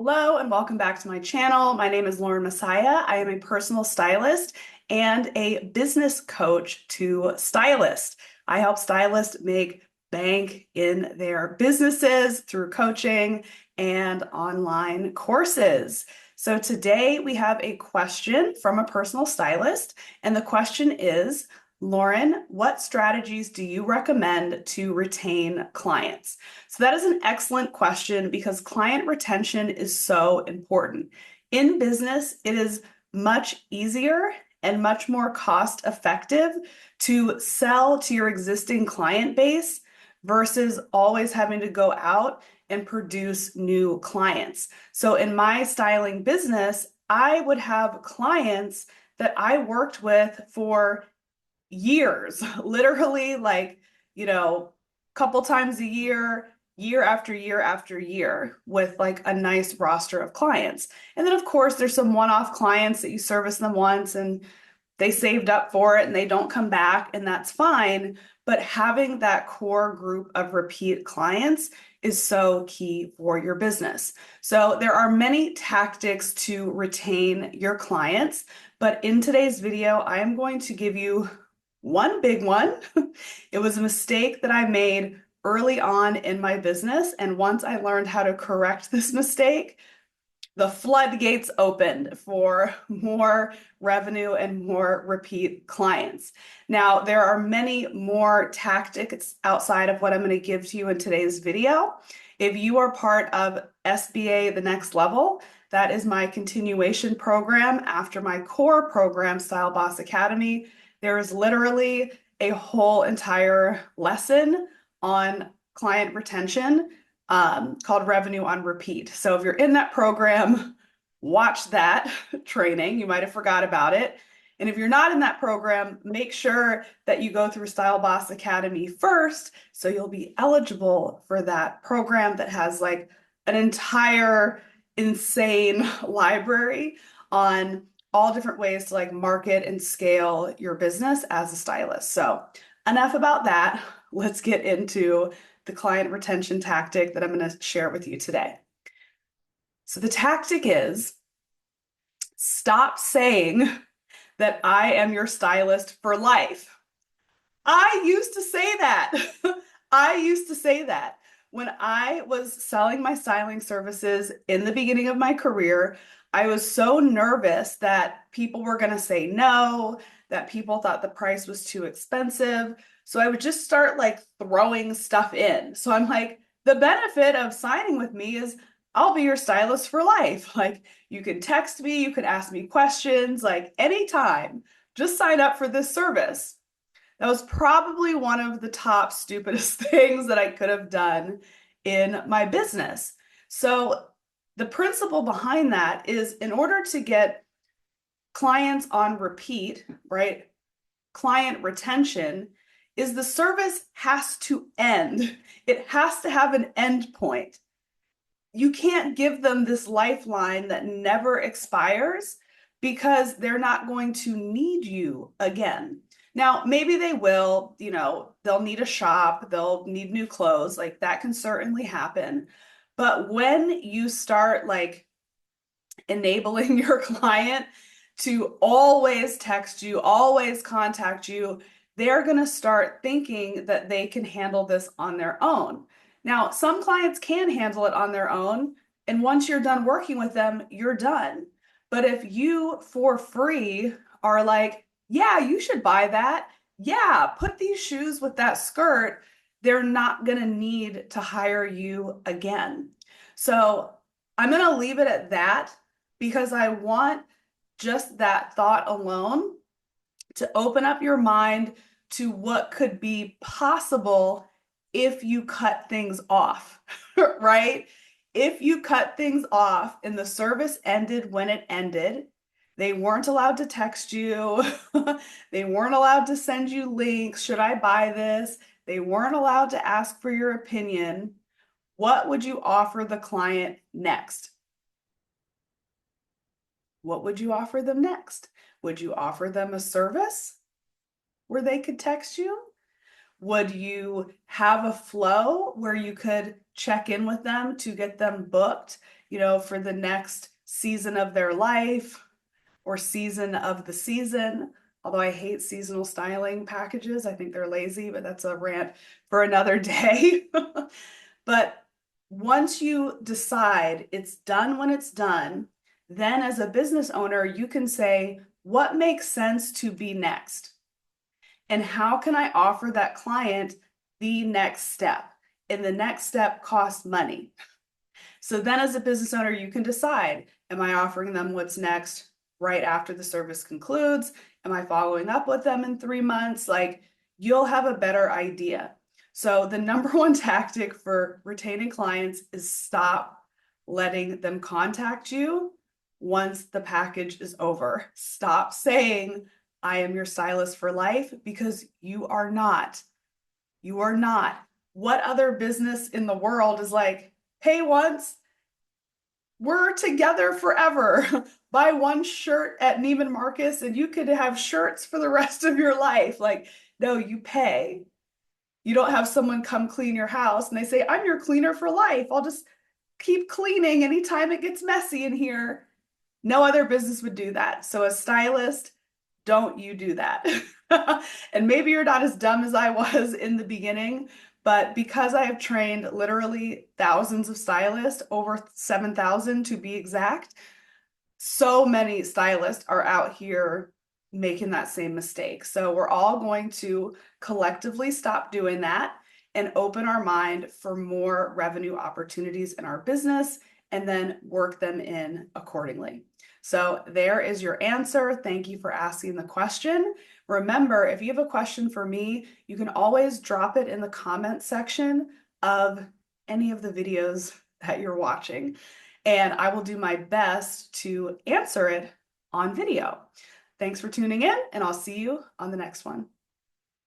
Hello and welcome back to my channel. My name is Lauren Messiah. I am a personal stylist and a business coach to stylists. I help stylists make bank in their businesses through coaching and online courses. So today we have a question from a personal stylist, and the question is, Lauren, what strategies do you recommend to retain clients? So that is an excellent question because client retention is so important. In business, it is much easier and much more cost effective to sell to your existing client base versus always having to go out and produce new clients. So in my styling business, I would have clients that I worked with for years, literally couple times a year, year after year after year, with like a nice roster of clients. And then, of course, there's some one-off clients that you service them once and they saved up for it and they don't come back, and that's fine. But having that core group of repeat clients is so key for your business. So there are many tactics to retain your clients, but in today's video, I am going to give you one big one. It was a mistake that I made early on in my business. And once I learned how to correct this mistake, the floodgates opened for more revenue and more repeat clients. Now, there are many more tactics outside of what I'm going to give to you in today's video. If you are part of SBA The Next Level, that is my continuation program after my core program, Style Boss Academy. There is literally a whole entire lesson on client retention called Revenue on Repeat. So if you're in that program, watch that training. You might have forgot about it. And if you're not in that program, make sure that you go through Style Boss Academy first, so you'll be eligible for that program that has like an entire insane library on all different ways to like market and scale your business as a stylist. So enough about that. Let's get into the client retention tactic that I'm going to share with you today. So the tactic is stop saying that I am your stylist for life. I used to say that. I used to say that. When I was selling my styling services in the beginning of my career, I was so nervous that people were going to say no, that people thought the price was too expensive. So I would just start like throwing stuff in. So I'm like, the benefit of signing with me is I'll be your stylist for life. Like, you can text me, you can ask me questions, like anytime. Just sign up for this service. That was probably one of the top stupidest things that I could have done in my business. So the principle behind that is, in order to get clients on repeat, right? Client retention is the service has to end. It has to have an end point. You can't give them this lifeline that never expires because they're not going to need you again. Now, maybe they will, they'll need a shop, they'll need new clothes, like that can certainly happen. But when you start like enabling your client to always text you, always contact you, they're going to start thinking that they can handle this on their own. Now, some clients can handle it on their own, and once you're done working with them, you're done. But if you, for free, are like, yeah, you should buy that. Yeah, put these shoes with that skirt, they're not going to need to hire you again. So I'm going to leave it at that because I want just that thought alone to open up your mind to what could be possible if you cut things off, right? If you cut things off and the service ended when it ended, they weren't allowed to text you. They weren't allowed to send you links. Should I buy this? They weren't allowed to ask for your opinion. What would you offer the client next? What would you offer them next? Would you offer them a service where they could text you? Would you have a flow where you could check in with them to get them booked for the next season of their life or season of the season. Although I hate seasonal styling packages, I think they're lazy, but that's a rant for another day. But once you decide it's done when it's done, then as a business owner, you can say, what makes sense to be next? And how can I offer that client the next step? And the next step costs money. So then as a business owner, you can decide, am I offering them what's next right after the service concludes? Am I following up with them in 3 months? Like, you'll have a better idea. So the number one tactic for retaining clients is stop letting them contact you once the package is over. Stop saying, I am your stylist for life, because you are not. You are not. What other business in the world is like, pay once, we're together forever. Buy one shirt at Neiman Marcus and you could have shirts for the rest of your life. Like, no, you pay. You don't have someone come clean your house and they say, I'm your cleaner for life. I'll just keep cleaning anytime it gets messy in here. No other business would do that. So a stylist, don't you do that. And maybe you're not as dumb as I was in the beginning, but because I have trained literally thousands of stylists, over 7,000 to be exact, so many stylists are out here making that same mistake. So we're all going to collectively stop doing that and open our mind for more revenue opportunities in our business and then work them in accordingly. So there is your answer. Thank you for asking the question. Remember, if you have a question for me, you can always drop it in the comment section of any of the videos that you're watching, and I will do my best to answer it on video. Thanks for tuning in, and I'll see you on the next one.